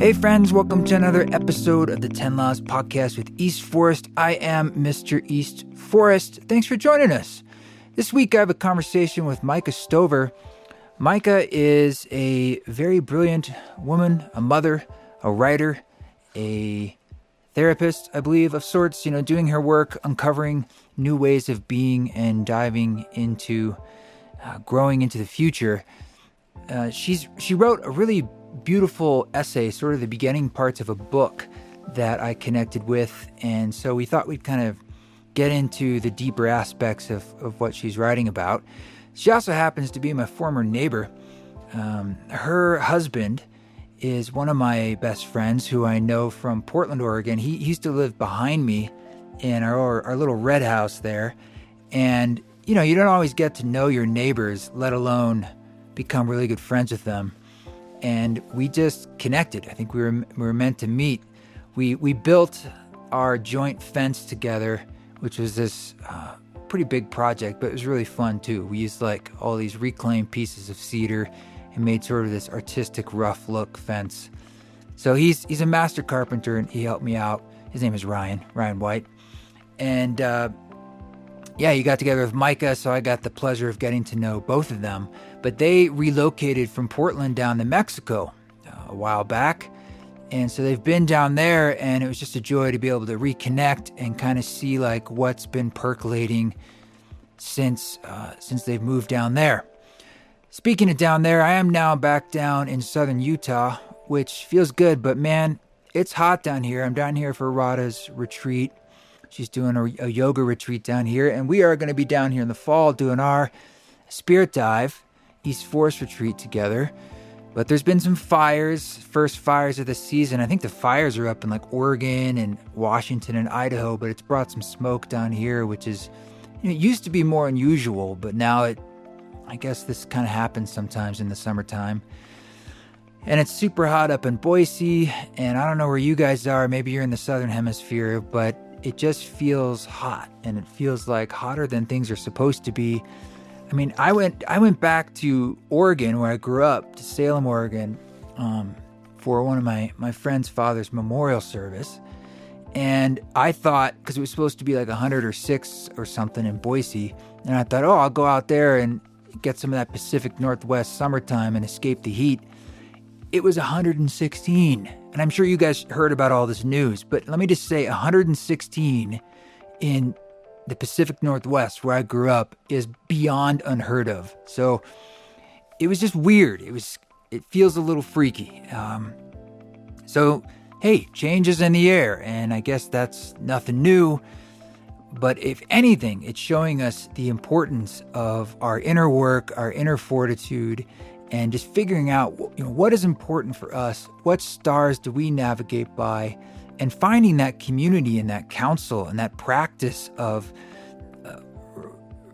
Hey friends, welcome to another episode of the 10 Laws Podcast with East Forest. I am Mr. East Forest. Thanks for joining us. This week I have a conversation with Micah Stover. Micah is a very brilliant woman, a mother, a writer, a therapist, I believe, of sorts, doing her work, uncovering new ways of being and diving into growing into the future. She wrote a really beautiful essay, sort of the beginning parts of a book that I connected with. And so we thought we'd kind of get into the deeper aspects of what she's writing about. She also happens to be my former neighbor. Her husband is one of my best friends who I know from Portland, Oregon. He used to live behind me in our little red house there. And, you don't always get to know your neighbors, let alone become really good friends with them. And we just connected. I think we were meant to meet. We built our joint fence together, which was this pretty big project, but it was really fun too. We used like all these reclaimed pieces of cedar and made sort of this artistic rough look fence. So he's a master carpenter and he helped me out. His name is Ryan White. And he got together with Micah, so I got the pleasure of getting to know both of them. But they relocated from Portland down to Mexico a while back. And so they've been down there, and it was just a joy to be able to reconnect and kind of see like what's been percolating since they've moved down there. Speaking of down there, I am now back down in southern Utah, which feels good, but man, it's hot down here. I'm down here for Radha's retreat. She's doing a yoga retreat down here, and we are going to be down here in the fall doing our Spirit Dive East Forest retreat together. But there's been some fires, first fires of the season. I think the fires are up in like Oregon and Washington and Idaho, but it's brought some smoke down here, which is, it used to be more unusual, but now I guess this kind of happens sometimes in the summertime. And it's super hot up in Boise, and I don't know where you guys are. Maybe you're in the southern hemisphere, but it just feels hot, and it feels like hotter than things are supposed to be. I mean, I went back to Oregon, where I grew up, to Salem, Oregon, for one of my friend's father's memorial service. And I thought, because it was supposed to be like 106 or something in Boise, and I thought, I'll go out there and get some of that Pacific Northwest summertime and escape the heat. It was 116. And I'm sure you guys heard about all this news, but let me just say 116 in the Pacific Northwest, where I grew up, is beyond unheard of. So it was just weird. It feels a little freaky. So, hey, change is in the air, and I guess that's nothing new. But if anything, it's showing us the importance of our inner work, our inner fortitude, and just figuring out, what is important for us, what stars do we navigate by, and finding that community and that counsel and that practice of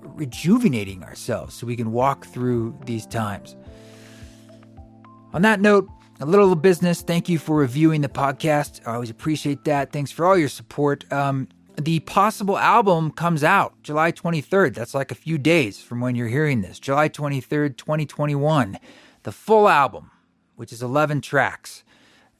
rejuvenating ourselves so we can walk through these times. On that note, a little business. Thank you for reviewing the podcast. I always appreciate that. Thanks for all your support. The Possible album comes out July 23rd. That's like a few days from when you're hearing this. July 23rd, 2021. The full album, which is 11 tracks.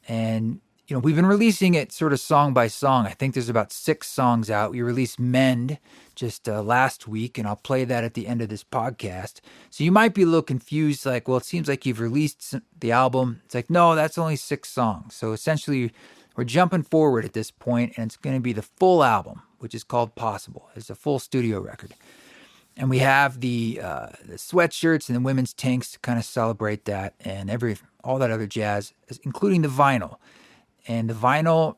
And, we've been releasing it sort of song by song. I think there's about 6 songs out. We released Mend just last week, and I'll play that at the end of this podcast. So you might be a little confused, like, well, it seems like you've released the album. It's like, no, that's only 6 songs. So essentially, we're jumping forward at this point, and it's going to be the full album, which is called Possible. It's a full studio record. And we have the sweatshirts and the women's tanks to kind of celebrate that, and all that other jazz, including the vinyl. And the vinyl,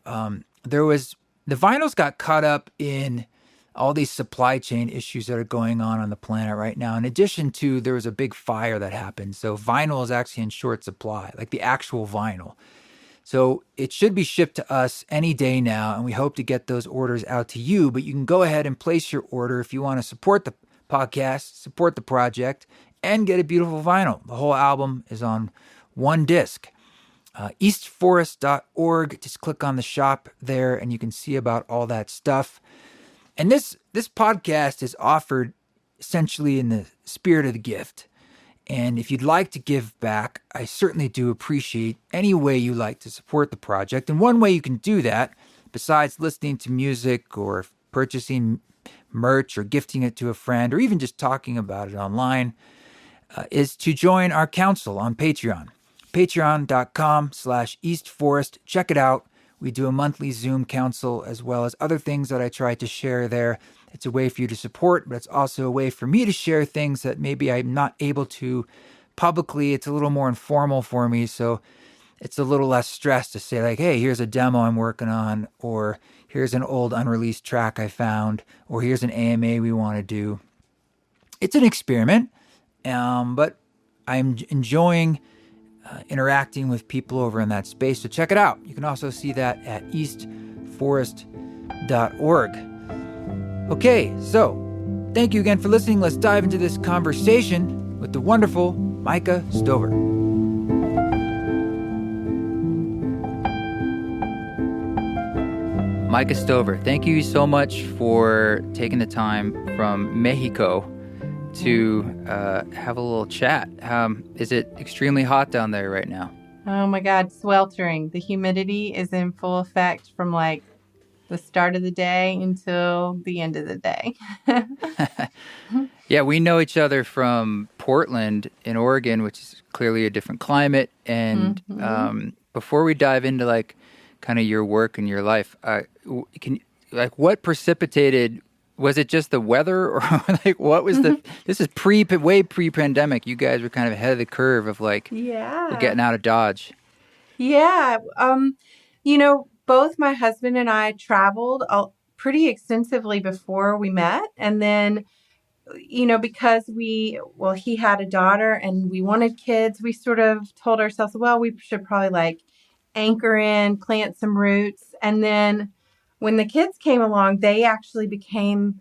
the vinyls got caught up in all these supply chain issues that are going on the planet right now. In addition to, there was a big fire that happened. So vinyl is actually in short supply, like the actual vinyl. So it should be shipped to us any day now, and we hope to get those orders out to you. But you can go ahead and place your order if you want to support the podcast, support the project, and get a beautiful vinyl. The whole album is on one disc. Eastforest.org. Just click on the shop there, and you can see about all that stuff. And this podcast is offered essentially in the spirit of the gift. And if you'd like to give back, I certainly do appreciate any way you like to support the project. And one way you can do that, besides listening to music or purchasing merch or gifting it to a friend or even just talking about it online, is to join our council on Patreon. Patreon.com/EastForest. Check it out. We do a monthly Zoom council as well as other things that I try to share there. It's a way for you to support, but it's also a way for me to share things that maybe I'm not able to publicly. It's a little more informal for me, so it's a little less stress to say like, hey, here's a demo I'm working on, or here's an old unreleased track I found, or here's an AMA we want to do. It's an experiment, but I'm enjoying interacting with people over in that space. So check it out. You can also see that at eastforest.org. Okay, so thank you again for listening. Let's dive into this conversation with the wonderful Micah Stover. Micah Stover, thank you so much for taking the time from Mexico to have a little chat. Is it extremely hot down there right now? Oh my God, sweltering. The humidity is in full effect from like the start of the day until the end of the day. Yeah, we know each other from Portland in Oregon, which is clearly a different climate. And before we dive into like kind of your work and your life, what precipitated? Was it just the weather, or like what was the? This is way pre-pandemic. You guys were kind of ahead of the curve of like getting out of Dodge. Yeah, both my husband and I traveled pretty extensively before we met, and then because he had a daughter and we wanted kids, we sort of told ourselves, well, we should probably like anchor in, plant some roots, and then when the kids came along, they actually became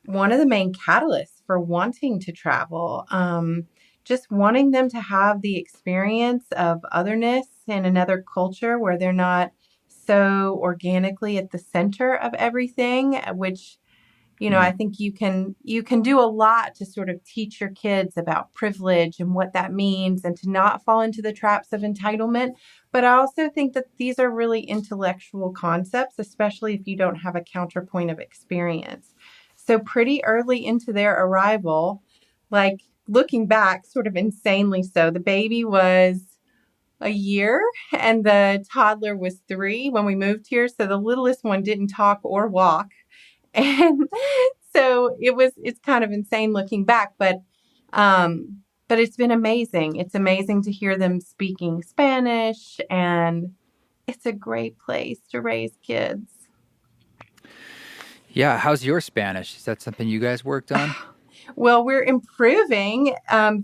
one of the main catalysts for wanting to travel. Just wanting them to have the experience of otherness in another culture where they're not so organically at the center of everything, which, I think you can do a lot to sort of teach your kids about privilege and what that means and to not fall into the traps of entitlement. But I also think that these are really intellectual concepts, especially if you don't have a counterpoint of experience. So pretty early into their arrival, like looking back, sort of insanely so, the baby was a year and the toddler was 3 when we moved here. So the littlest one didn't talk or walk. And so it's kind of insane looking back, but it's been amazing. It's amazing to hear them speaking Spanish, and it's a great place to raise kids. Yeah. How's your Spanish? Is that something you guys worked on? Well, we're improving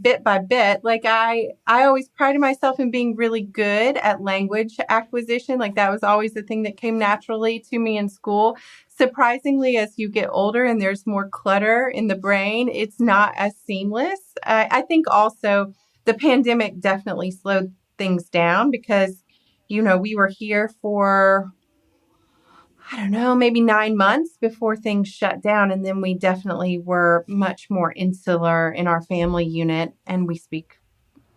bit by bit. Like I always prided myself in being really good at language acquisition. Like that was always the thing that came naturally to me in school. Surprisingly, as you get older and there's more clutter in the brain, it's not as seamless. I think also the pandemic definitely slowed things down because, we were here for, I don't know, maybe 9 months before things shut down. And then we definitely were much more insular in our family unit. And we speak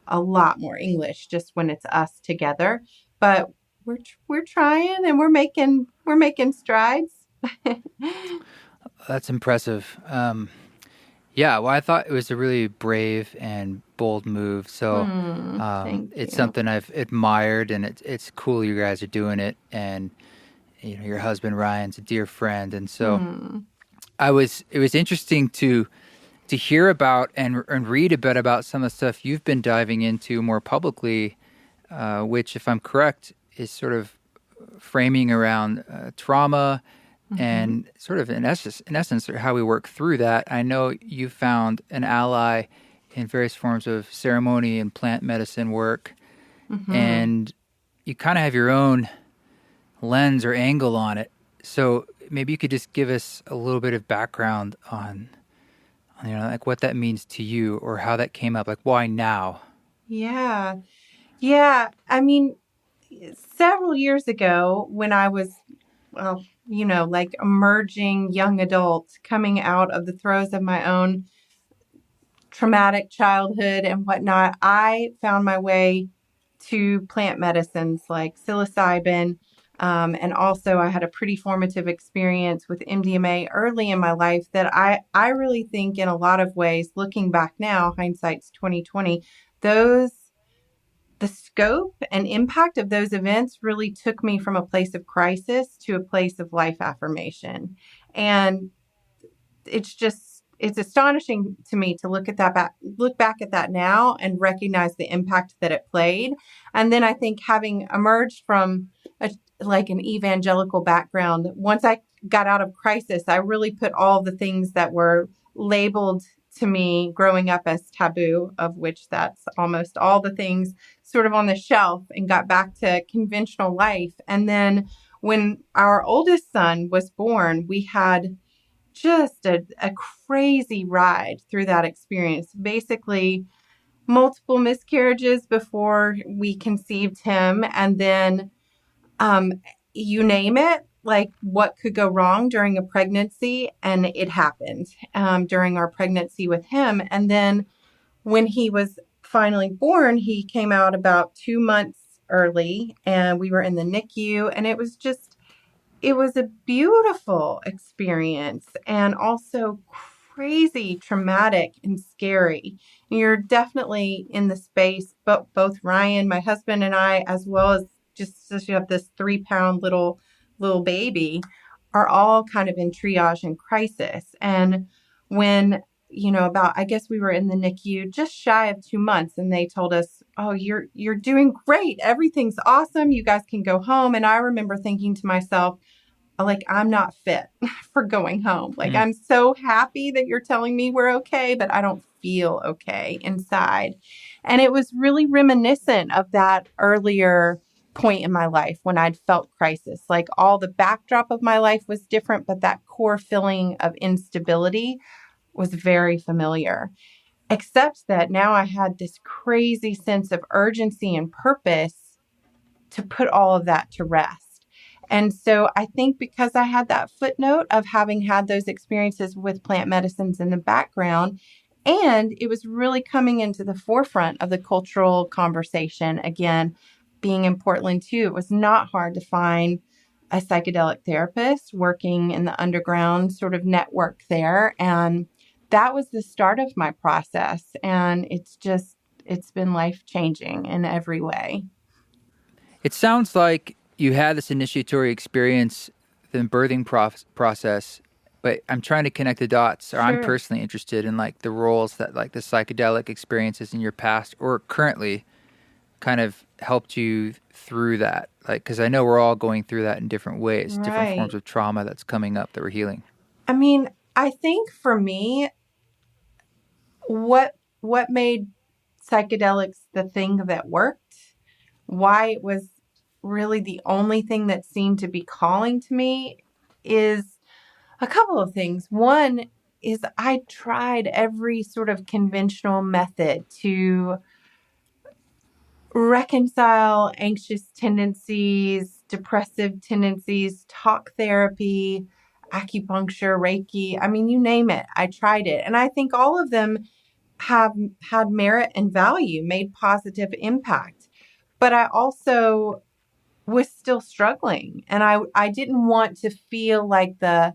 a lot more English just when it's us together. But we're trying and we're making strides. That's impressive. Yeah, well, I thought it was a really brave and bold move. So it's something I've admired, and it's cool you guys are doing it. And your husband Ryan's a dear friend, and so it was interesting to hear about and read a bit about some of the stuff you've been diving into more publicly, which, if I'm correct, is sort of framing around trauma and sort of in essence how we work through that. I know you found an ally in various forms of ceremony and plant medicine work, and you kind of have your own lens or angle on it. So maybe you could just give us a little bit of background on like what that means to you or how that came up, like why now? Yeah. I mean, several years ago when I was, like emerging young adult coming out of the throes of my own traumatic childhood and whatnot, I found my way to plant medicines like psilocybin. And also I had a pretty formative experience with MDMA early in my life that I really think in a lot of ways, looking back now, hindsight's 2020, the scope and impact of those events really took me from a place of crisis to a place of life affirmation. And it's astonishing to me to look back at that now and recognize the impact that it played. And then I think having emerged from an evangelical background, once I got out of crisis, I really put all the things that were labeled to me growing up as taboo, of which that's almost all the things, sort of on the shelf, and got back to conventional life. And then when our oldest son was born, we had just a crazy ride through that experience. Basically, multiple miscarriages before we conceived him. And then, you name it, like what could go wrong during a pregnancy. And it happened during our pregnancy with him. And then when he was finally born, he came out about 2 months early, and we were in the NICU. And it was a beautiful experience, and also crazy traumatic and scary. You're definitely in the space, but both Ryan, my husband, and I, as well as just as you have this 3-pound little baby, are all kind of in triage and crisis. And when, I guess we were in the NICU just shy of 2 months, and they told us, "Oh, you're doing great. Everything's awesome. You guys can go home." And I remember thinking to myself, like, I'm not fit for going home. Like, I'm so happy that you're telling me we're okay, but I don't feel okay inside. And it was really reminiscent of that earlier point in my life when I'd felt crisis. Like, all the backdrop of my life was different, but that core feeling of instability was very familiar. Except that now I had this crazy sense of urgency and purpose to put all of that to rest. And so I think because I had that footnote of having had those experiences with plant medicines in the background, and it was really coming into the forefront of the cultural conversation, again, being in Portland too, it was not hard to find a psychedelic therapist working in the underground sort of network there. And that was the start of my process. And it's been life-changing in every way. It sounds like you had this initiatory experience, the birthing process, but I'm trying to connect the dots, or I'm personally interested in like the roles that like the psychedelic experiences in your past or currently kind of helped you through that. Like, because I know we're all going through that in different ways, different forms of trauma that's coming up that we're healing. I mean, I think for me, what made psychedelics the thing that worked, why it was really the only thing that seemed to be calling to me, is a couple of things. One is I tried every sort of conventional method to reconcile anxious tendencies, depressive tendencies, talk therapy, acupuncture, Reiki. I mean, you name it. I tried it. And I think all of them have had merit and value, made positive impact. But I also was still struggling. And I didn't want to feel like the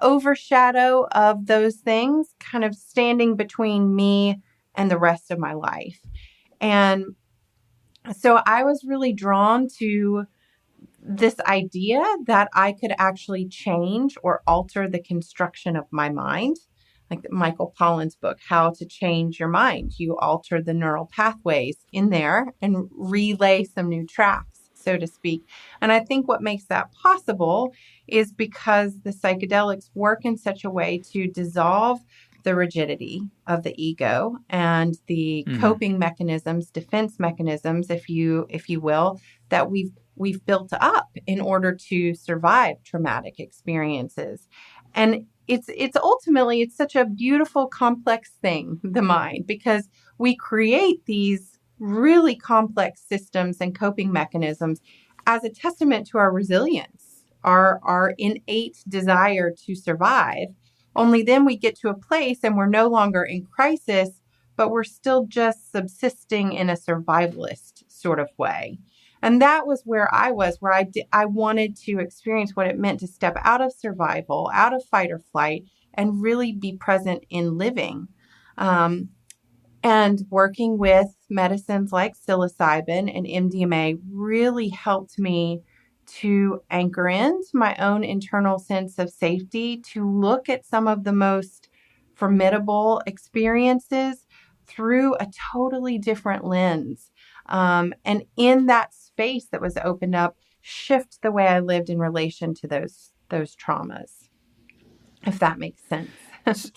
overshadow of those things kind of standing between me and the rest of my life. And so I was really drawn to this idea that I could actually change or alter the construction of my mind. Like Michael Pollan's book, How to Change Your Mind. You alter the neural pathways in there and relay some new tracks, so to speak. And I think what makes that possible is because the psychedelics work in such a way to dissolve the rigidity of the ego and the coping mechanisms, defense mechanisms, if you will, that we've built up in order to survive traumatic experiences. And it's ultimately, it's such a beautiful, complex thing, the mind, because we create these really complex systems and coping mechanisms as a testament to our resilience, our innate desire to survive. Only then we get to a place and we're no longer in crisis but we're still just subsisting in a survivalist sort of way. And that was where I was, where I wanted to experience what it meant to step out of survival, out of fight or flight, and really be present in living. And working with medicines like psilocybin and MDMA really helped me to anchor into my own internal sense of safety, to look at some of the most formidable experiences through a totally different lens. And in that space that was opened up, shift the way I lived in relation to those traumas, if that makes sense.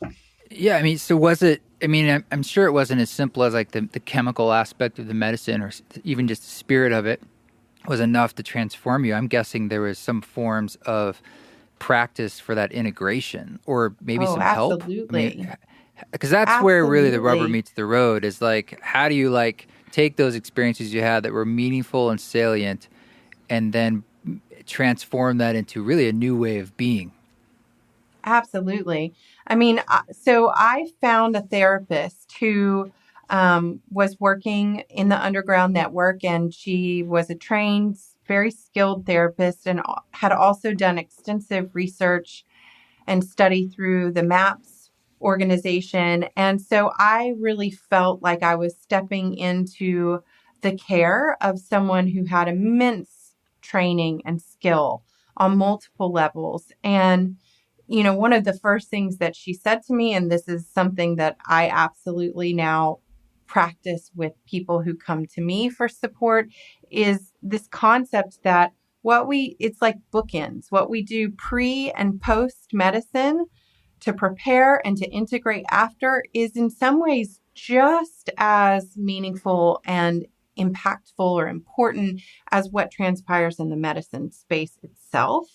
Yeah, I mean, so was it? I mean, I'm sure it wasn't as simple as like the chemical aspect of the medicine, or even just the spirit of it was enough to transform you. I'm guessing there was some forms of practice for that integration, or maybe some help. Absolutely. I mean, because that's where really the rubber meets the road. Is like, how do you like take those experiences you had that were meaningful and salient, and then transform that into really a new way of being? Absolutely. I mean, so I found a therapist who was working in the underground network, and she was a trained, very skilled therapist, and had also done extensive research and study through the MAPS organization. And so I really felt like I was stepping into the care of someone who had immense training and skill on multiple levels. And one of the first things that she said to me, and this is something that I absolutely now practice with people who come to me for support, is this concept that it's like bookends. What we do pre and post medicine to prepare and to integrate after is in some ways just as meaningful and impactful or important as what transpires in the medicine space itself.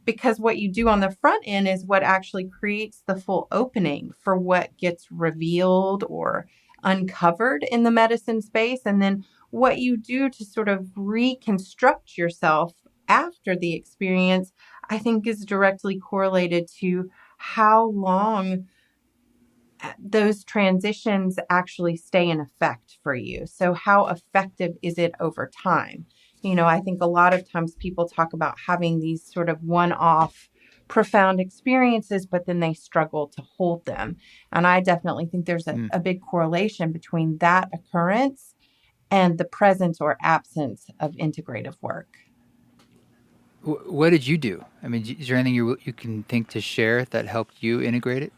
Because what you do on the front end is what actually creates the full opening for what gets revealed or uncovered in the medicine space. And then what you do to sort of reconstruct yourself after the experience, I think is directly correlated to how long those transitions actually stay in effect for you. So how effective is it over time? I think a lot of times people talk about having these sort of one-off profound experiences, but then they struggle to hold them. And I definitely think there's a big correlation between that occurrence and the presence or absence of integrative work. What did you do? I mean, is there anything you can think to share that helped you integrate it?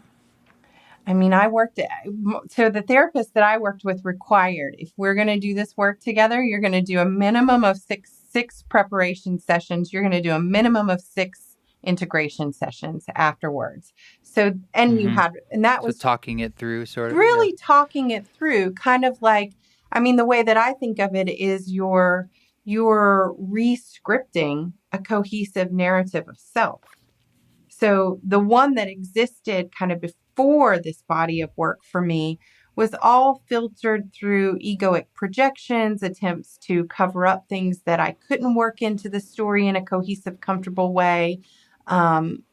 I mean, so the therapist that I worked with required, if we're going to do this work together, you're going to do a minimum of six preparation sessions. You're going to do a minimum of 6 integration sessions afterwards. So, and that was talking it through, sort of really talking it through, kind of like, I mean, the way that I think of it is you're re-scripting a cohesive narrative of self. So the one that existed kind of before this body of work for me was all filtered through egoic projections, attempts to cover up things that I couldn't work into the story in a cohesive, comfortable way,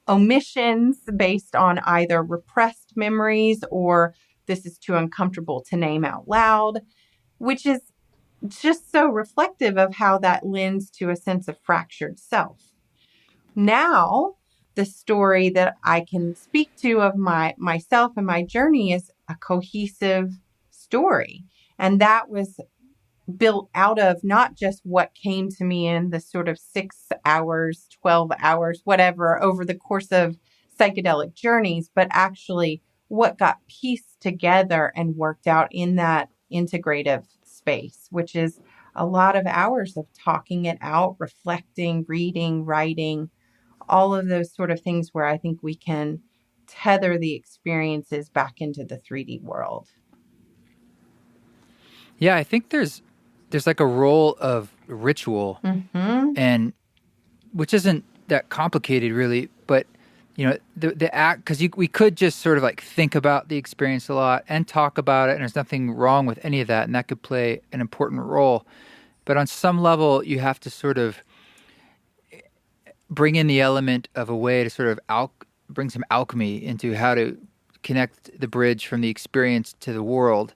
omissions based on either repressed memories or this is too uncomfortable to name out loud, which is just so reflective of how that lends to a sense of fractured self. Now, the story that I can speak to of myself and my journey is a cohesive story. And that was built out of not just what came to me in the sort of 6 hours, 12 hours, whatever, over the course of psychedelic journeys, but actually what got pieced together and worked out in that integrative space, which is a lot of hours of talking it out, reflecting, reading, writing, all of those sort of things where I think we can tether the experiences back into the 3D world. Yeah, I think there's like a role of ritual, and which isn't that complicated really, but the act, because we could just sort of like think about the experience a lot and talk about it, and there's nothing wrong with any of that, and that could play an important role. But on some level, you have to sort of bring in the element of a way to sort of bring some alchemy into how to connect the bridge from the experience to the world.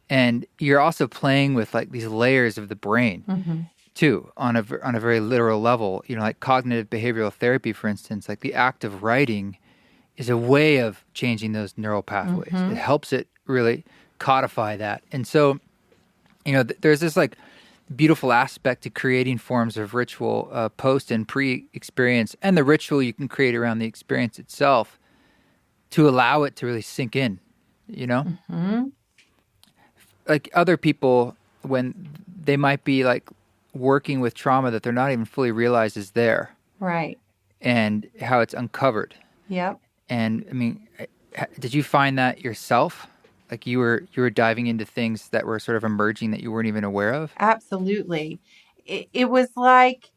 And you're also playing with like these layers of the brain Mm-hmm. too, on a very literal level. Like cognitive behavioral therapy, for instance, like the act of writing is a way of changing those neural pathways. It Mm-hmm. helps it really codify that. And so, there's this like beautiful aspect to creating forms of ritual post and pre-experience, and the ritual you can create around the experience itself to allow it to really sink in, Mm-hmm. like other people, when they might be like working with trauma that they're not even fully realized is there, Right. and how it's uncovered. Yep. And I mean, did you find that yourself? Like you were diving into things that were sort of emerging that you weren't even aware of? Absolutely. It was like,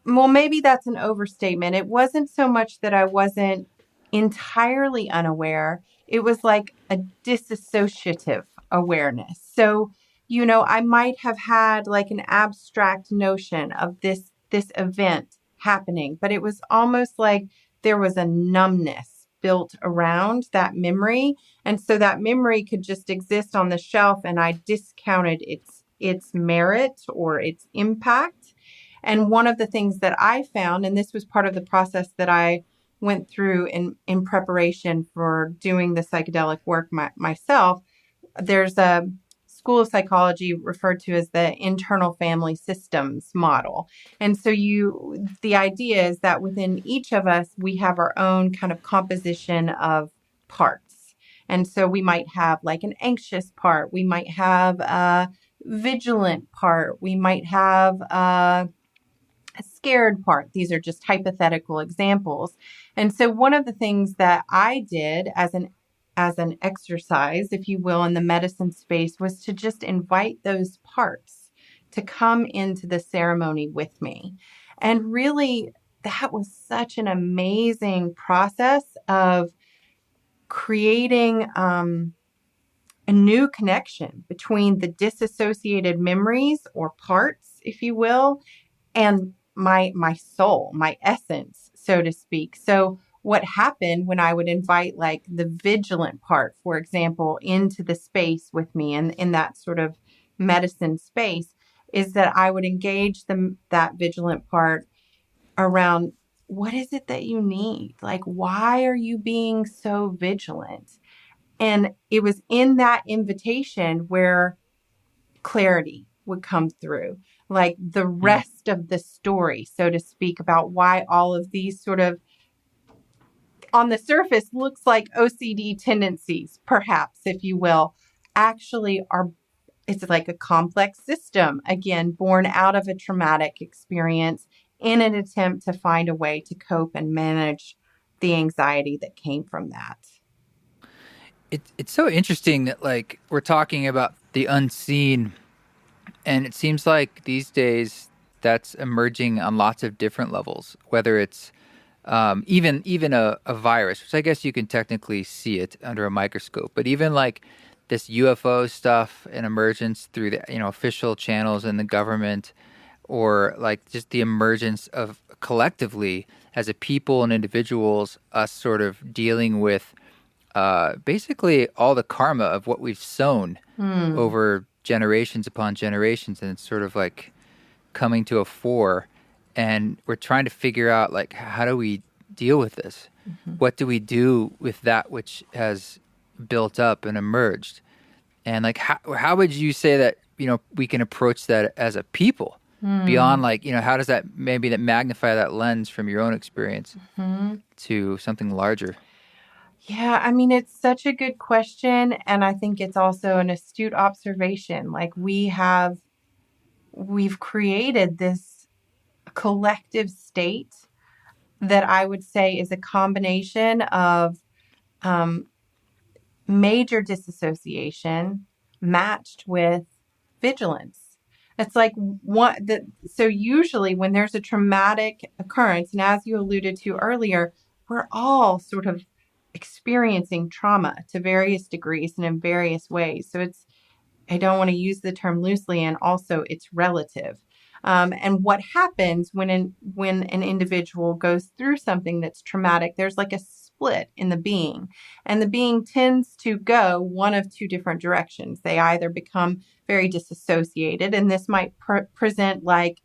well, maybe that's an overstatement. It wasn't so much that I wasn't entirely unaware. It was like a disassociative awareness. So, I might have had like an abstract notion of this event happening, but it was almost like there was a numbness built around that memory. And so that memory could just exist on the shelf, and I discounted its merit or its impact. And one of the things that I found, and this was part of the process that I went through in preparation for doing the psychedelic work myself, there's a school of psychology referred to as the internal family systems model. And so the idea is that within each of us, we have our own kind of composition of parts. And so we might have like an anxious part. We might have a vigilant part. We might have a scared part. These are just hypothetical examples. And so one of the things that I did as an exercise, if you will, in the medicine space was to just invite those parts to come into the ceremony with me. And really, that was such an amazing process of creating a new connection between the disassociated memories or parts, if you will, and my soul, my essence, so to speak. So what happened when I would invite like the vigilant part, for example, into the space with me and in that sort of medicine space, is that I would engage that vigilant part around, what is it that you need? Like, why are you being so vigilant? And it was in that invitation where clarity would come through, like the rest of the story, so to speak, about why all of these sort of on the surface looks like OCD tendencies, perhaps, if you will, actually are, it's like a complex system, again, born out of a traumatic experience in an attempt to find a way to cope and manage the anxiety that came from that. It's so interesting that like we're talking about the unseen, and it seems like these days that's emerging on lots of different levels, whether it's even a virus, which I guess you can technically see it under a microscope, but even like this UFO stuff and emergence through the official channels in the government, or like just the emergence of collectively as a people and individuals, us sort of dealing with basically all the karma of what we've sown over generations upon generations, and it's sort of like coming to a fore, and we're trying to figure out like, how do we deal with this? What do we do with that which has built up and emerged? And like, how would you say that we can approach that as a people beyond like how does that magnify that lens from your own experience to something larger? Yeah, I mean, it's such a good question. And I think it's also an astute observation. Like we've created this collective state that I would say is a combination of major disassociation matched with vigilance. It's like so usually when there's a traumatic occurrence, and as you alluded to earlier, we're all sort of experiencing trauma to various degrees and in various ways. So I don't want to use the term loosely, and also it's relative. And what happens when an individual goes through something that's traumatic, there's like a split in the being. And the being tends to go one of two different directions. They either become very disassociated, and this might present like,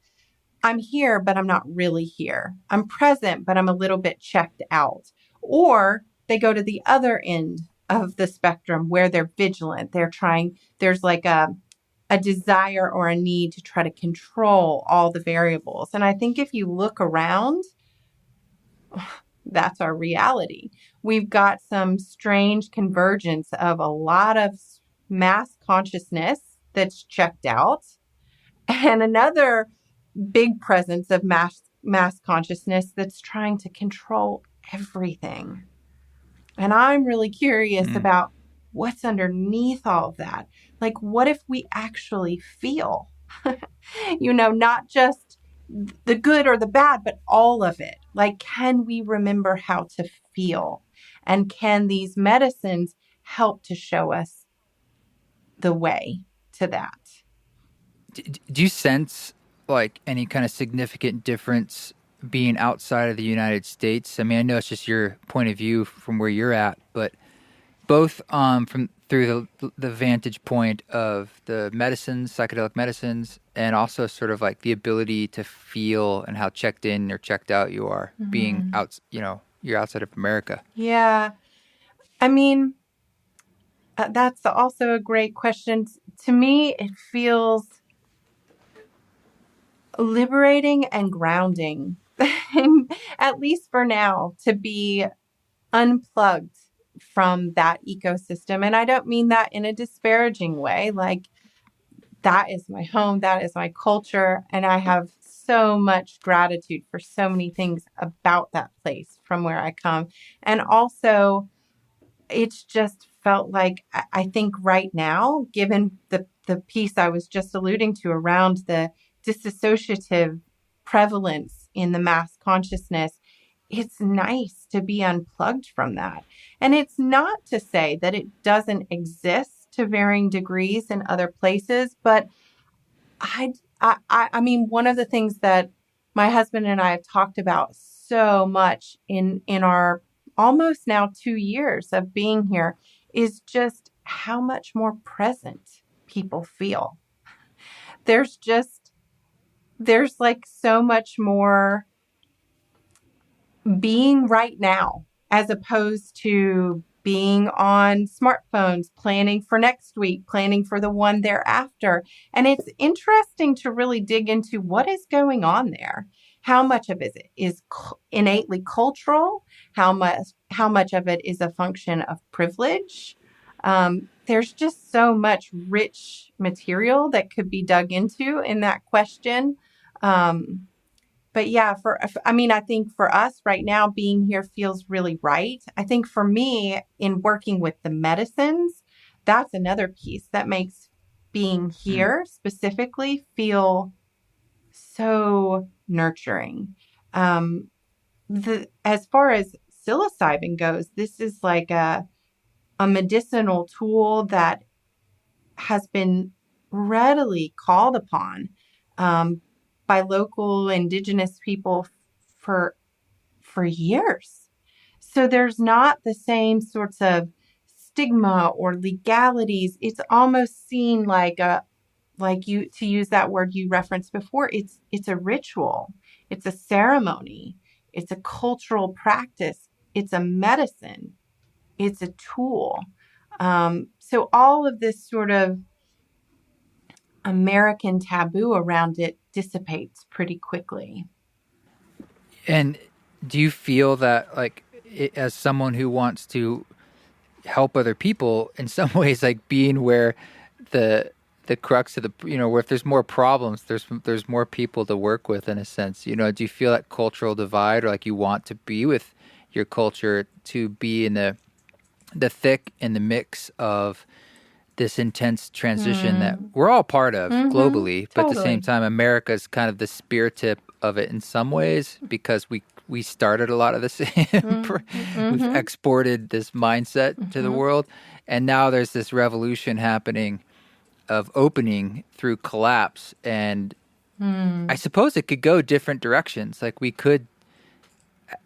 I'm here, but I'm not really here. I'm present, but I'm a little bit checked out. Or they go to the other end of the spectrum where they're vigilant. There's like a desire or a need to try to control all the variables. And I think if you look around, that's our reality. We've got some strange convergence of a lot of mass consciousness that's checked out, and another big presence of mass consciousness that's trying to control everything. And I'm really curious about what's underneath all of that. Like, what if we actually feel, not just the good or the bad, but all of it? Like, can we remember how to feel? And can these medicines help to show us the way to that? Do you sense like any kind of significant difference being outside of the United States? I mean, I know it's just your point of view from where you're at, but both from through the vantage point of the medicines, psychedelic medicines, and also sort of like the ability to feel and how checked in or checked out you are being out, you're outside of America. Yeah. I mean, that's also a great question. To me, it feels liberating and grounding, at least for now, to be unplugged from that ecosystem. And I don't mean that in a disparaging way. Like, that is my home, that is my culture, and I have so much gratitude for so many things about that place from where I come. And also, it's just felt like, I think right now, given the piece I was just alluding to around the disassociative prevalence in the mass consciousness, it's nice to be unplugged from that. And it's not to say that it doesn't exist to varying degrees in other places, but I mean, one of the things that my husband and I have talked about so much in our almost now 2 years of being here is just how much more present people feel. There's like so much more being right now, as opposed to being on smartphones, planning for next week, planning for the one thereafter. And it's interesting to really dig into what is going on there. How much of it is innately cultural? How much of it is a function of privilege? There's just so much rich material that could be dug into in that question. But yeah, I think for us right now, being here feels really right. I think for me, in working with the medicines, that's another piece that makes being here specifically feel so nurturing. As far as psilocybin goes, this is like a medicinal tool that has been readily called upon by local indigenous people for years. So there's not the same sorts of stigma or legalities. It's almost seen like to use that word you referenced before, it's a ritual, it's a ceremony, it's a cultural practice, it's a medicine, it's a tool. So all of this sort of American taboo around it dissipates pretty quickly. And do you feel that, like, as someone who wants to help other people, in some ways, like being where the crux of where if there's more problems, there's more people to work with, in a sense, do you feel that cultural divide, or like you want to be with your culture to be in the thick and the mix of this intense transition that we're all part of globally, but at the same time, America's kind of the spear tip of it in some ways, because we started a lot of this. We've exported this mindset to the world, and now there's this revolution happening of opening through collapse, and I suppose it could go different directions. Like we could,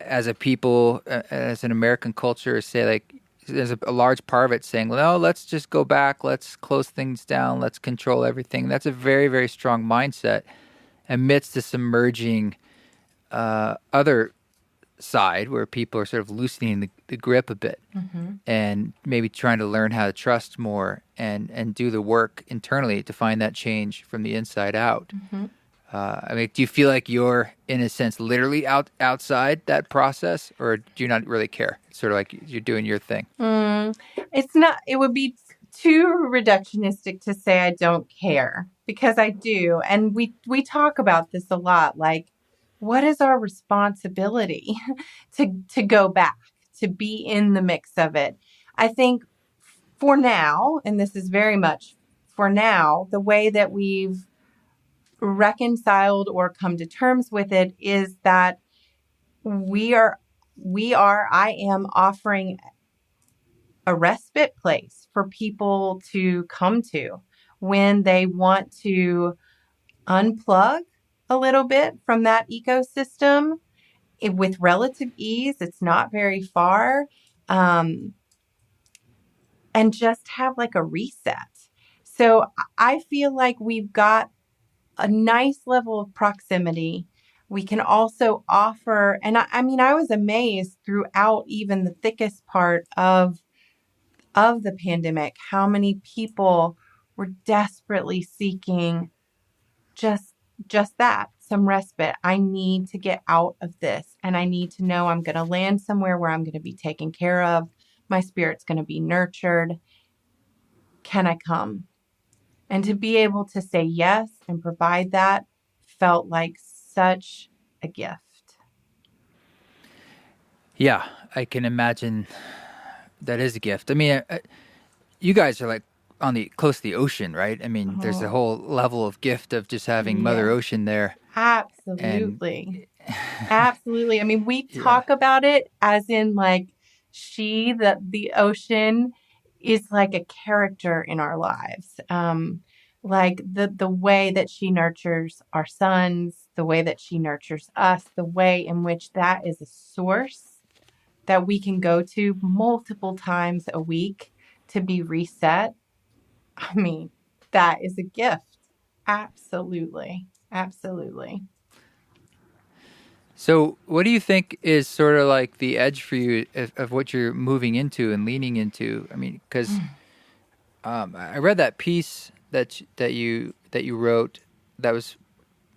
as a people, as an American culture, say like there's a large part of it saying, well, no, let's just go back, let's close things down, let's control everything. That's a very, very strong mindset amidst this emerging other side where people are sort of loosening the grip a bit and maybe trying to learn how to trust more and do the work internally to find that change from the inside out. I mean, do you feel like you're, in a sense, literally outside that process, or do you not really care? It's sort of like you're doing your thing. It's not, it would be too reductionistic to say I don't care, because I do. And we talk about this a lot. Like, what is our responsibility to go back, to be in the mix of it? I think for now, and this is very much for now, the way that we've reconciled or come to terms with it is that I am offering a respite place for people to come to when they want to unplug a little bit from that ecosystem with relative ease. It's not very far. And just have like a reset. So I feel like we've got a nice level of proximity. We can also offer, and I mean, I was amazed throughout even the thickest part of the pandemic, how many people were desperately seeking just that, some respite. I need to get out of this, and I need to know I'm going to land somewhere where I'm going to be taken care of. My spirit's going to be nurtured. Can I come? And to be able to say yes and provide that felt like such a gift. Yeah, I can imagine that is a gift. I mean, you guys are like close to the ocean, right? I mean, there's a whole level of gift of just having Mother Ocean there. Absolutely. Absolutely. I mean, we talk about it as in like the ocean is like a character in our lives. Like the way that she nurtures our sons, the way that she nurtures us, the way in which that is a source that we can go to multiple times a week to be reset. I mean, that is a gift. Absolutely. Absolutely. So what do you think is sort of like the edge for you of what you're moving into and leaning into? I mean, because I read that piece that you wrote that was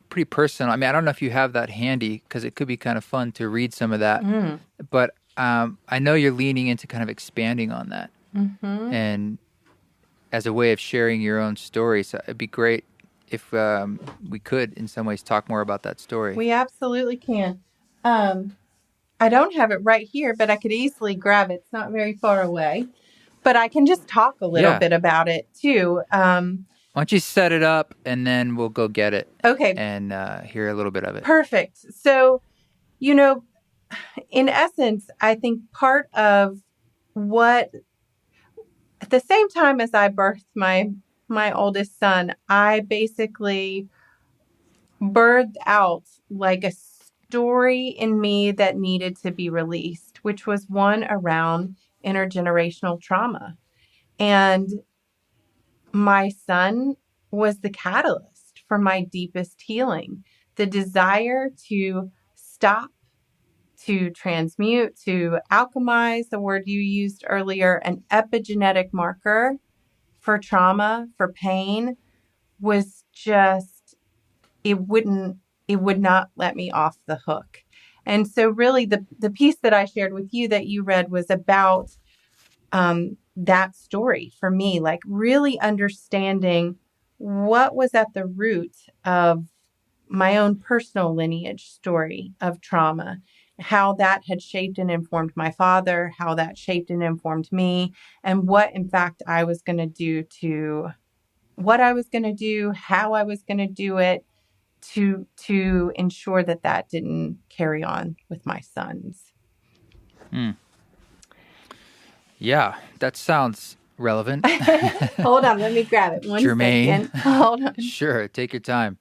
pretty personal. I mean, I don't know if you have that handy because it could be kind of fun to read some of that. But I know you're leaning into kind of expanding on that and as a way of sharing your own story. So it'd be great if we could, in some ways, talk more about that story. We absolutely can. I don't have it right here, but I could easily grab it. It's not very far away. But I can just talk a little bit about it, too. Why don't you set it up, and then we'll go get it. Okay. And hear a little bit of it. Perfect. So, in essence, I think part of what, at the same time as I birthed my oldest son, I basically birthed out like a story in me that needed to be released, which was one around intergenerational trauma. And my son was the catalyst for my deepest healing. The desire to stop, to transmute, to alchemize, the word you used earlier, an epigenetic marker for trauma, for pain, was just, it would not let me off the hook. And so really the piece that I shared with you that you read was about that story for me, like really understanding what was at the root of my own personal lineage story of trauma, how that had shaped and informed my father, how that shaped and informed me, and what, in fact, I was going to do how I was going to do it to ensure that didn't carry on with my sons. Yeah, that sounds relevant. Hold on, let me grab it. One Germaine. second. Hold on. Sure, take your time.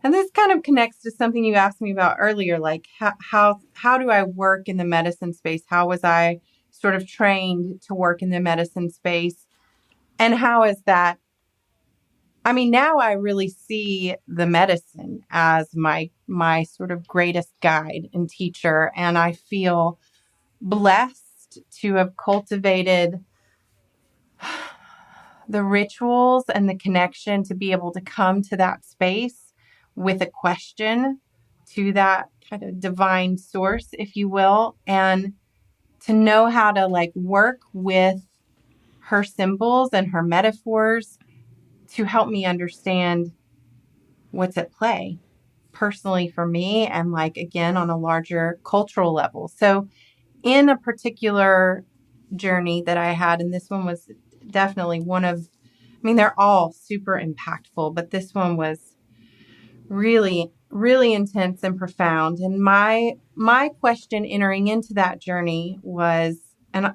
And this kind of connects to something you asked me about earlier, like how do I work in the medicine space? How was I sort of trained to work in the medicine space? And how is that? I mean, now I really see the medicine as my sort of greatest guide and teacher, and I feel blessed to have cultivated the rituals and the connection to be able to come to that space with a question to that kind of divine source, if you will, and to know how to like work with her symbols and her metaphors to help me understand what's at play personally for me and like again on a larger cultural level. So in a particular journey that I had, and this one was definitely one of, I mean, they're all super impactful, but this one was really, really intense and profound. And my question entering into that journey was, and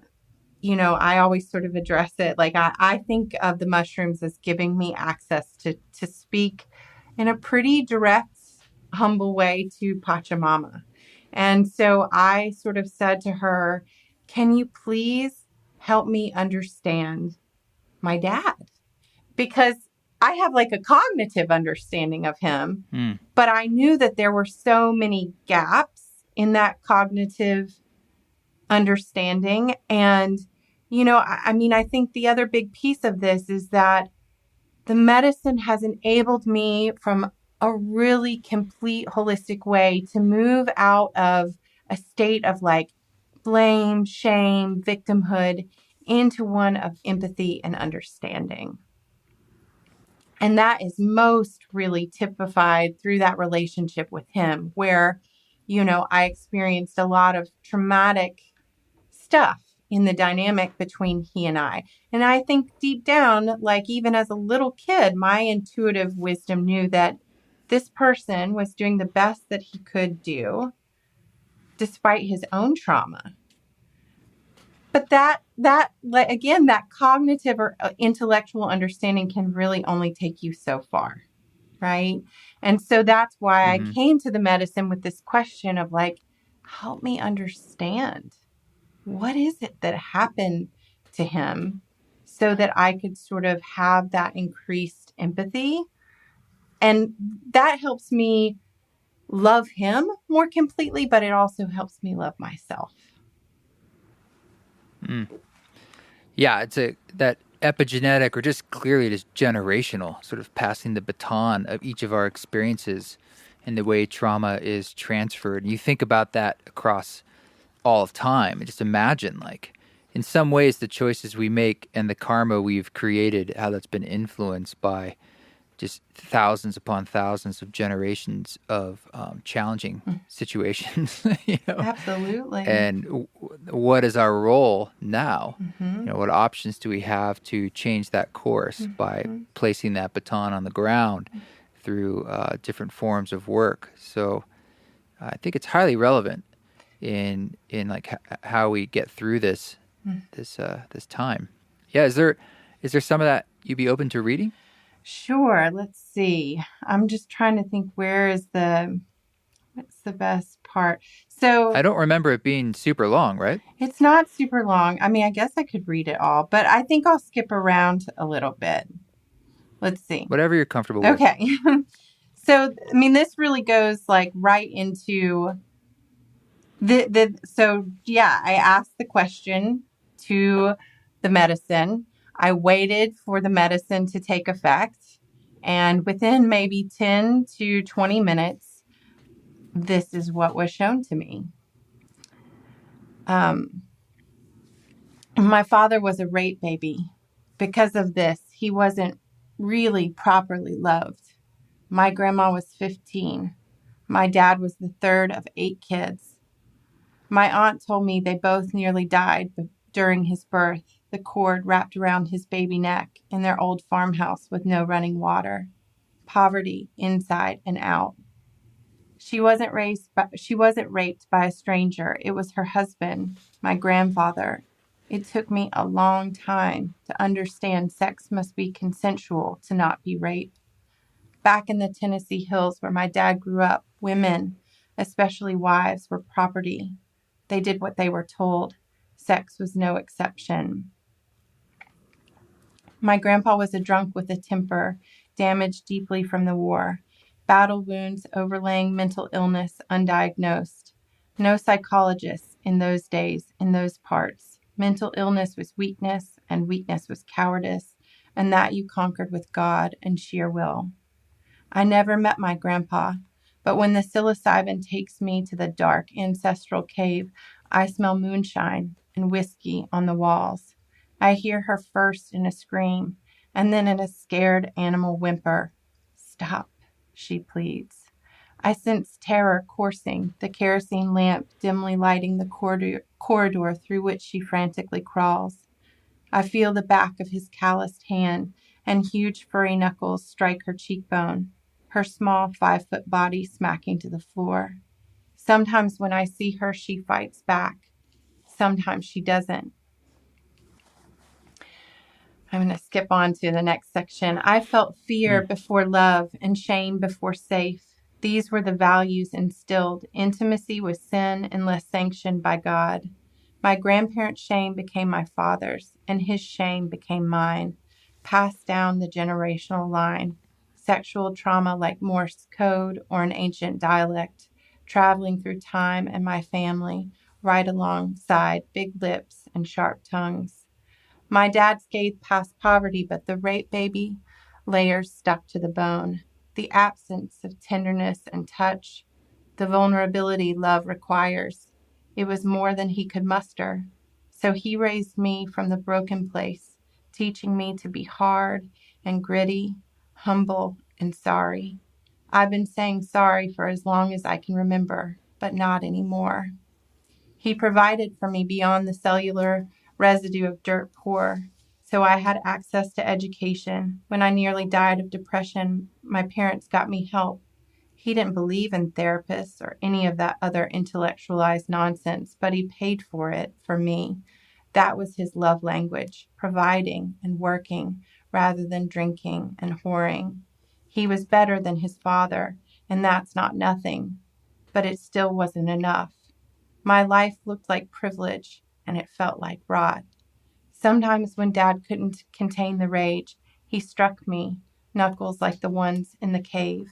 you know, I always sort of address it like I think of the mushrooms as giving me access to speak in a pretty direct, humble way to Pachamama. And so I sort of said to her, can you please help me understand my dad? Because I have like a cognitive understanding of him, but I knew that there were so many gaps in that cognitive understanding. And, you know, I mean, I think the other big piece of this is that the medicine has enabled me from a really complete holistic way to move out of a state of like blame, shame, victimhood into one of empathy and understanding. And that is most really typified through that relationship with him where, you know, I experienced a lot of traumatic stuff in the dynamic between he and I. And I think deep down, like even as a little kid, my intuitive wisdom knew that this person was doing the best that he could do despite his own trauma. But that like, again, that cognitive or intellectual understanding can really only take you so far, right? And so that's why I came to the medicine with this question of like, help me understand. What is it that happened to him so that I could sort of have that increased empathy? And that helps me love him more completely, but it also helps me love myself. Yeah, it's that epigenetic or just clearly just generational sort of passing the baton of each of our experiences and the way trauma is transferred. And you think about that across all of time and just imagine like in some ways the choices we make and the karma we've created, how that's been influenced by just thousands upon thousands of generations of challenging situations, you know. Absolutely. And what is our role now? You know, what options do we have to change that course by placing that baton on the ground through different forms of work? So I think it's highly relevant in like how we get through this time. Yeah, is there some of that you'd be open to reading? Sure. Let's see. I'm just trying to think what's the best part. So I don't remember it being super long, right? it's not super long. I mean, I guess I could read it all, but I think I'll skip around a little bit. Let's see. Whatever you're comfortable with. Okay. So, I mean, this really goes like right into so yeah, I asked the question to the medicine. I waited for the medicine to take effect. And within maybe 10 to 20 minutes, this is what was shown to me. My father was a rape baby. Because of this, he wasn't really properly loved. My grandma was 15. My dad was the third of 8 kids. My aunt told me they both nearly died during his birth, the cord wrapped around his baby neck in their old farmhouse with no running water. Poverty inside and out. She wasn't raped by a stranger. It was her husband, my grandfather. It took me a long time to understand sex must be consensual to not be rape. Back in the Tennessee hills where my dad grew up, women, especially wives, were property. They did what they were told. Sex was no exception. My grandpa was a drunk with a temper, damaged deeply from the war. Battle wounds overlaying mental illness undiagnosed. No psychologists in those days, in those parts. Mental illness was weakness, and weakness was cowardice, and that you conquered with God and sheer will. I never met my grandpa, but when the psilocybin takes me to the dark ancestral cave, I smell moonshine and whiskey on the walls. I hear her first in a scream, and then in a scared animal whimper. Stop, she pleads. I sense terror coursing, the kerosene lamp dimly lighting the corridor through which she frantically crawls. I feel the back of his calloused hand, and huge furry knuckles strike her cheekbone, her small 5-foot body smacking to the floor. Sometimes when I see her, she fights back. Sometimes she doesn't. I'm going to skip on to the next section. I felt fear before love and shame before safe. These were the values instilled. Intimacy was sin unless sanctioned by God. My grandparents' shame became my father's, and his shame became mine, passed down the generational line. Sexual trauma like Morse code or an ancient dialect, traveling through time and my family, right alongside big lips and sharp tongues. My dad scathed past poverty, but the rape baby layers stuck to the bone. The absence of tenderness and touch, the vulnerability love requires. It was more than he could muster. So he raised me from the broken place, teaching me to be hard and gritty, humble and sorry. I've been saying sorry for as long as I can remember, but not anymore. He provided for me beyond the cellular residue of dirt poor, so I had access to education. When I nearly died of depression, my parents got me help. He didn't believe in therapists or any of that other intellectualized nonsense, but he paid for it for me. That was his love language, providing and working rather than drinking and whoring. He was better than his father, and that's not nothing, but it still wasn't enough. My life looked like privilege, and it felt like rot. Sometimes when Dad couldn't contain the rage, he struck me, knuckles like the ones in the cave.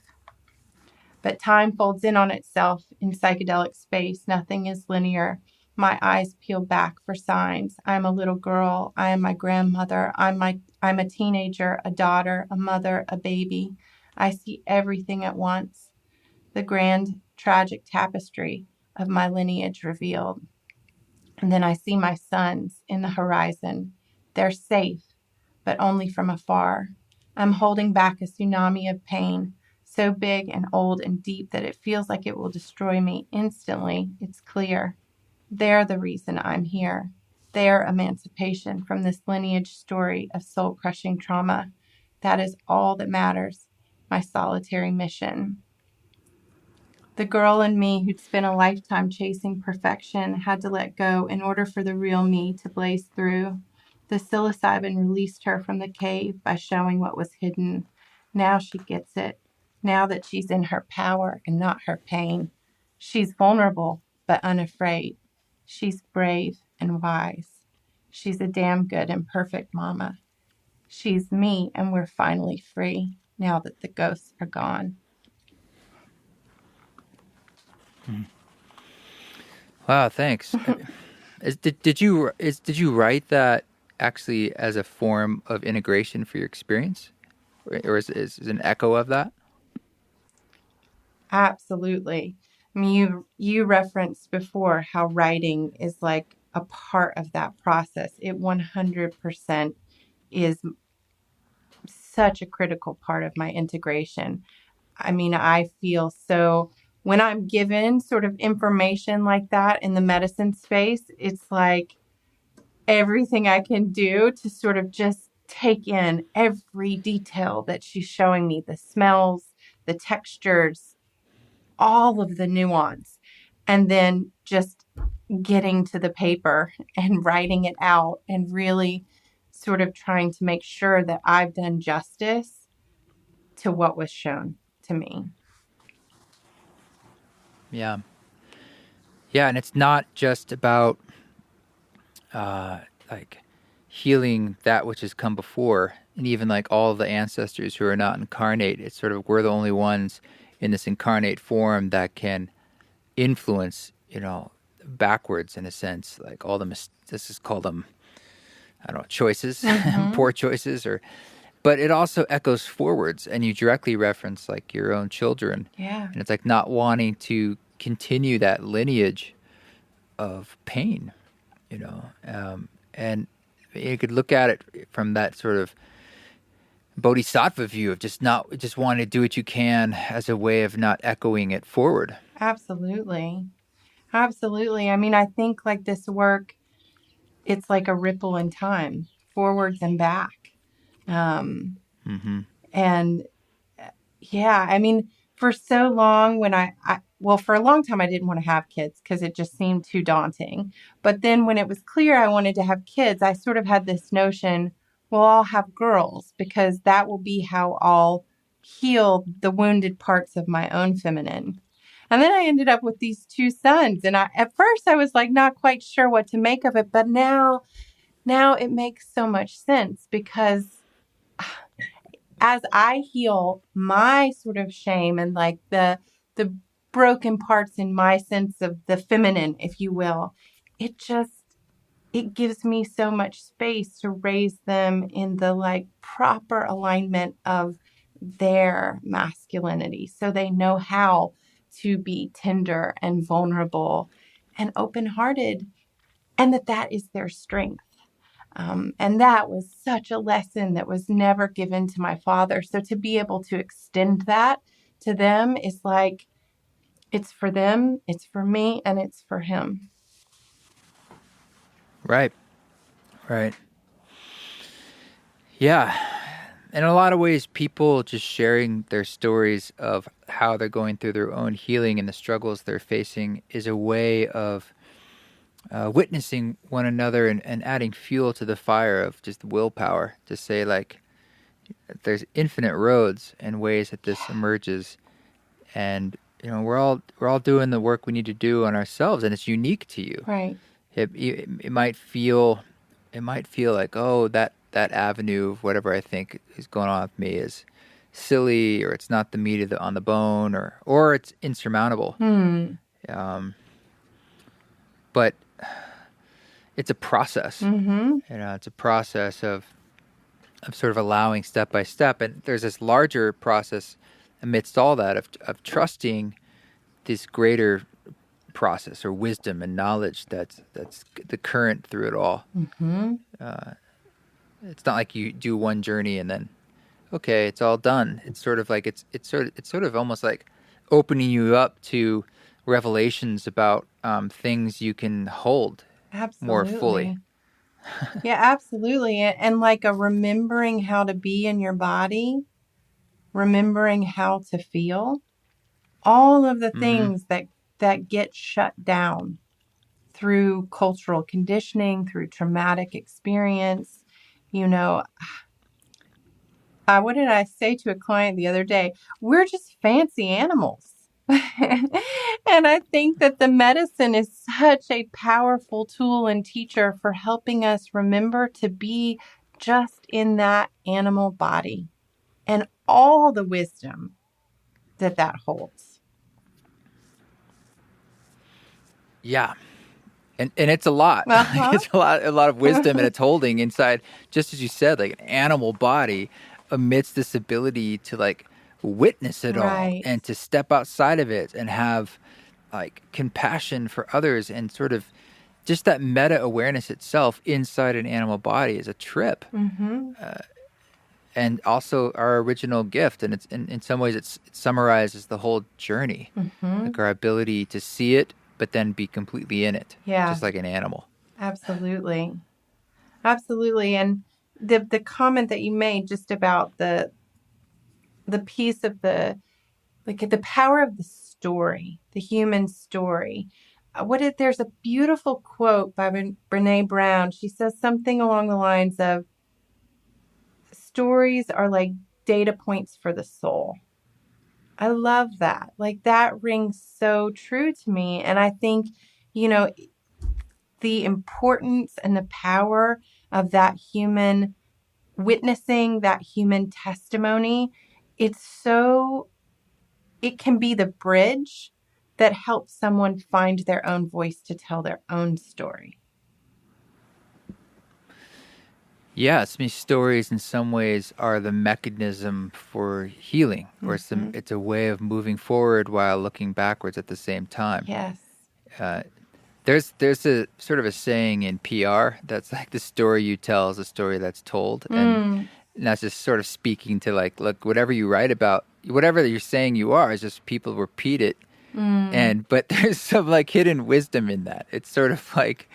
But time folds in on itself in psychedelic space. Nothing is linear. My eyes peel back for signs. I am a little girl. I am my grandmother. I'm a teenager, a daughter, a mother, a baby. I see everything at once. The grand, tragic tapestry of my lineage revealed. And then I see my sons in the horizon. They're safe, but only from afar. I'm holding back a tsunami of pain, so big and old and deep that it feels like it will destroy me instantly. It's clear. They're the reason I'm here. Their emancipation from this lineage story of soul-crushing trauma. That is all that matters. My solitary mission. The girl in me who'd spent a lifetime chasing perfection had to let go in order for the real me to blaze through. The psilocybin released her from the cave by showing what was hidden. Now she gets it. Now that she's in her power and not her pain. She's vulnerable, but unafraid. She's brave and wise. She's a damn good and perfect mama. She's me, and we're finally free now that the ghosts are gone. Wow, thanks. Did you write that actually as a form of integration for your experience, or is it an echo of that? Absolutely. I mean, you referenced before how writing is like a part of that process. It 100% is such a critical part of my integration. I mean, I feel so when I'm given sort of information like that in the medicine space, it's like everything I can do to sort of just take in every detail that she's showing me, the smells, the textures, all of the nuance, and then just getting to the paper and writing it out and really sort of trying to make sure that I've done justice to what was shown to me. Yeah. Yeah. And it's not just about like healing that which has come before, and even like all the ancestors who are not incarnate. It's sort of we're the only ones in this incarnate form that can influence, backwards in a sense. Like all the this is called them, I don't know, choices, poor choices, but it also echoes forwards, and you directly reference like your own children. Yeah. And it's like not wanting to continue that lineage of pain, and you could look at it from that sort of bodhisattva view of just wanting to do what you can as a way of not echoing it forward. Absolutely. Absolutely. I mean, I think like this work, it's like a ripple in time, forwards and back. And yeah, I mean, for so long when for a long time, I didn't want to have kids because it just seemed too daunting. But then when it was clear I wanted to have kids, I sort of had this notion, well, I'll have girls because that will be how I'll heal the wounded parts of my own feminine. And then I ended up with these two sons. And at first I was like not quite sure what to make of it. But now it makes so much sense because as I heal my sort of shame and like the broken parts in my sense of the feminine, if you will, it gives me so much space to raise them in the like proper alignment of their masculinity. So they know how to be tender and vulnerable and open-hearted, and that is their strength. And that was such a lesson that was never given to my father. So to be able to extend that to them is like, it's for them, it's for me, and it's for him. Right. Yeah. In a lot of ways, people just sharing their stories of how they're going through their own healing and the struggles they're facing is a way of witnessing one another and adding fuel to the fire of just willpower to say, like, there's infinite roads and ways that this emerges, and we're all doing the work we need to do on ourselves, and it's unique to you. Right. It might feel like, oh, that avenue of whatever I think is going on with me is silly, or it's not the meat on the bone, or it's insurmountable. But it's a process. It's a process of sort of allowing step by step, and there's this larger process amidst all that of trusting this greater process or wisdom and knowledge that's the current through it all. It's not like you do one journey and then okay, it's all done. It's sort of like it's sort of almost like opening you up to revelations about things you can hold more fully. Yeah, absolutely. And like a remembering how to be in your body, remembering how to feel, all of the things that get shut down through cultural conditioning, through traumatic experience. What did I say to a client the other day? We're just fancy animals. And I think that the medicine is such a powerful tool and teacher for helping us remember to be just in that animal body and all the wisdom that holds. Yeah. And it's a lot. It's a lot of wisdom, and it's holding inside, just as you said, like an animal body amidst this ability to like witness it all and to step outside of it and have like compassion for others, and sort of just that meta awareness itself inside an animal body is a trip. And also our original gift, and it's in some ways it summarizes the whole journey, like our ability to see it but then be completely in it, just like an animal. Absolutely. And the comment that you made just about the piece of the power of the story, the human story. There's a beautiful quote by Brene Brown. She says something along the lines of, stories are like data points for the soul. I love that. Like, that rings so true to me. And I think, you know, the importance and the power of that human witnessing, that human testimony, it can be the bridge that helps someone find their own voice to tell their own story. Yes, I mean, stories in some ways are the mechanism for healing, or it's a way of moving forward while looking backwards at the same time. Yes. There's a sort of a saying in PR that's like, the story you tell is a story that's told, and that's just sort of speaking to, like, look, whatever you write about, whatever you're saying you are, is just people repeat it, but there's some like hidden wisdom in that. It's sort of like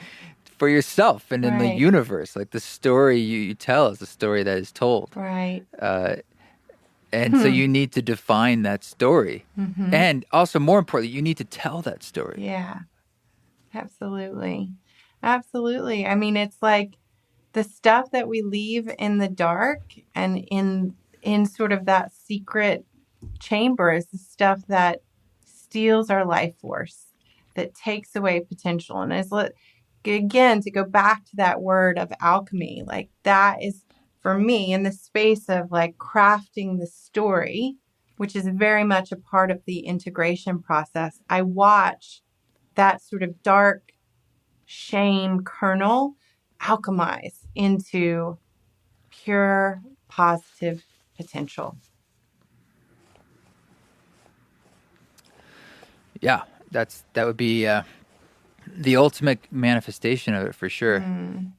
for yourself and in the universe, like the story you tell is a story that is told. Right. And so you need to define that story. And also, more importantly, you need to tell that story. Yeah, absolutely. Absolutely. I mean, it's like the stuff that we leave in the dark and in sort of that secret chamber is the stuff that steals our life force, that takes away potential. And again, to go back to that word of alchemy, like that is, for me, in the space of like crafting the story, which is very much a part of the integration process. I watch that sort of dark shame kernel alchemize into pure positive potential. Yeah, that would be the ultimate manifestation of it, for sure.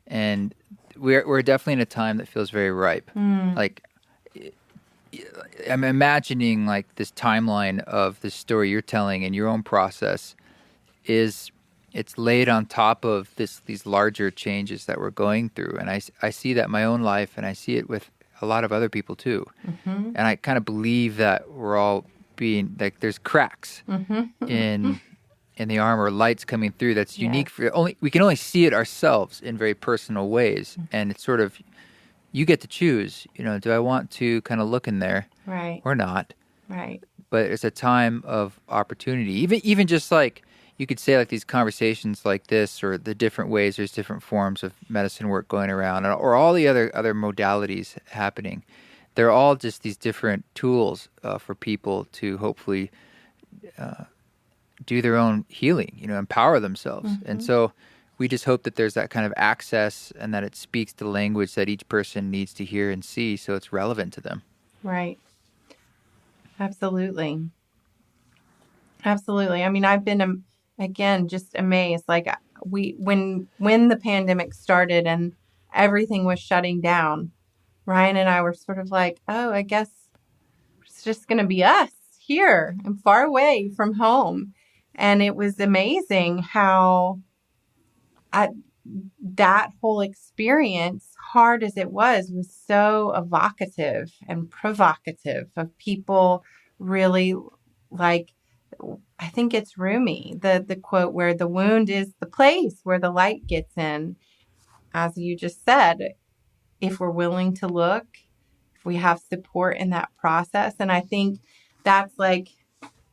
And we're definitely in a time that feels very ripe. Like, I'm imagining like this timeline of the story you're telling in your own process it's laid on top of these larger changes that we're going through. And I see that in my own life, and I see it with a lot of other people too. And I kind of believe that we're all being, like, there's cracks in the armor, lights coming through that's unique we can only see it ourselves in very personal ways. And it's sort of, you get to choose, do I want to kind of look in there or not? Right. But it's a time of opportunity. Even just like, you could say, like, these conversations like this, or the different ways, there's different forms of medicine work going around, or all the other modalities happening. They're all just these different tools for people to hopefully do their own healing, empower themselves. And so we just hope that there's that kind of access, and that it speaks the language that each person needs to hear and see, so it's relevant to them. Right. Absolutely. Absolutely. I mean, I've been, again, just amazed. Like, when the pandemic started and everything was shutting down, Ryan and I were sort of like, oh, I guess it's just going to be us here and far away from home. And it was amazing how that whole experience, hard as it was so evocative and provocative of people really, like, I think it's Rumi, the quote where the wound is the place where the light gets in. As you just said, if we're willing to look, if we have support in that process. And I think that's, like,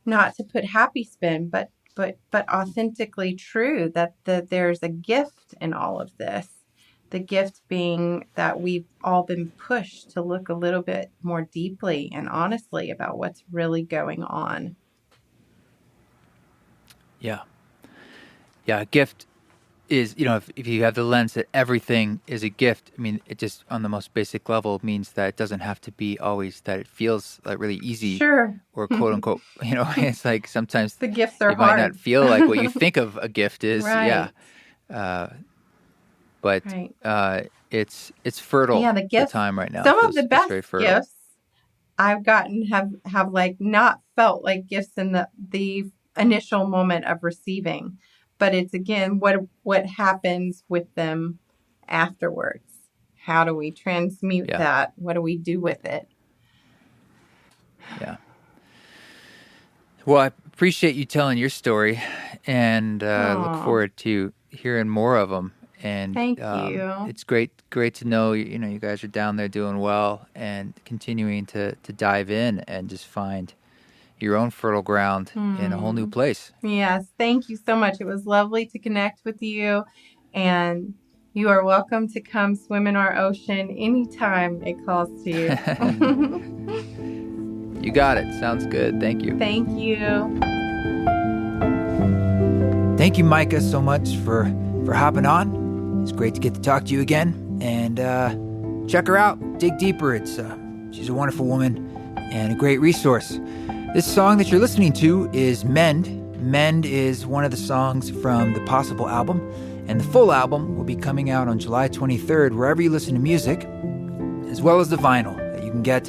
not to put happy spin, but authentically true, that there's a gift in all of this. The gift being that we've all been pushed to look a little bit more deeply and honestly about what's really going on. Yeah. A gift is, if you have the lens that everything is a gift, I mean, it just, on the most basic level, means that it doesn't have to be always that it feels like really easy. Sure. Or quote unquote, it's like sometimes the gifts are it hard. might not feel like what you think of a gift is. Right. Yeah. But it's fertile. Yeah, the gifts, the time right now. Some of the best gifts I've gotten have like not felt like gifts in the initial moment of receiving. But it's, again, what happens with them afterwards. How do we transmute that? What do we do with it? Yeah. Well, I appreciate you telling your story, and look forward to hearing more of them. And Thank you. It's great to know, you guys are down there doing well and continuing to dive in and just find your own fertile ground in a whole new place. Yes, thank you so much. It was lovely to connect with you, and you are welcome to come swim in our ocean anytime it calls to you. You got it. Sounds good. Thank you. Thank you. Thank you, Micah, so much for hopping on. It's great to get to talk to you again. And check her out. Dig deeper. She's a wonderful woman and a great resource. This song that you're listening to is Mend. Mend is one of the songs from the Possible album, and the full album will be coming out on July 23rd, wherever you listen to music, as well as the vinyl. You can get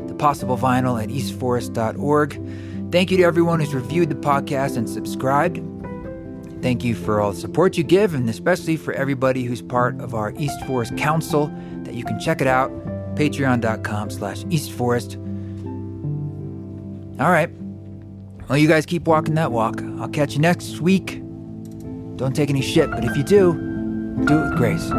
the Possible vinyl at eastforest.org. Thank you to everyone who's reviewed the podcast and subscribed. Thank you for all the support you give, and especially for everybody who's part of our East Forest Council, that you can check it out, patreon.com/eastforest. All right. Well, you guys keep walking that walk. I'll catch you next week. Don't take any shit, but if you do, do it with grace.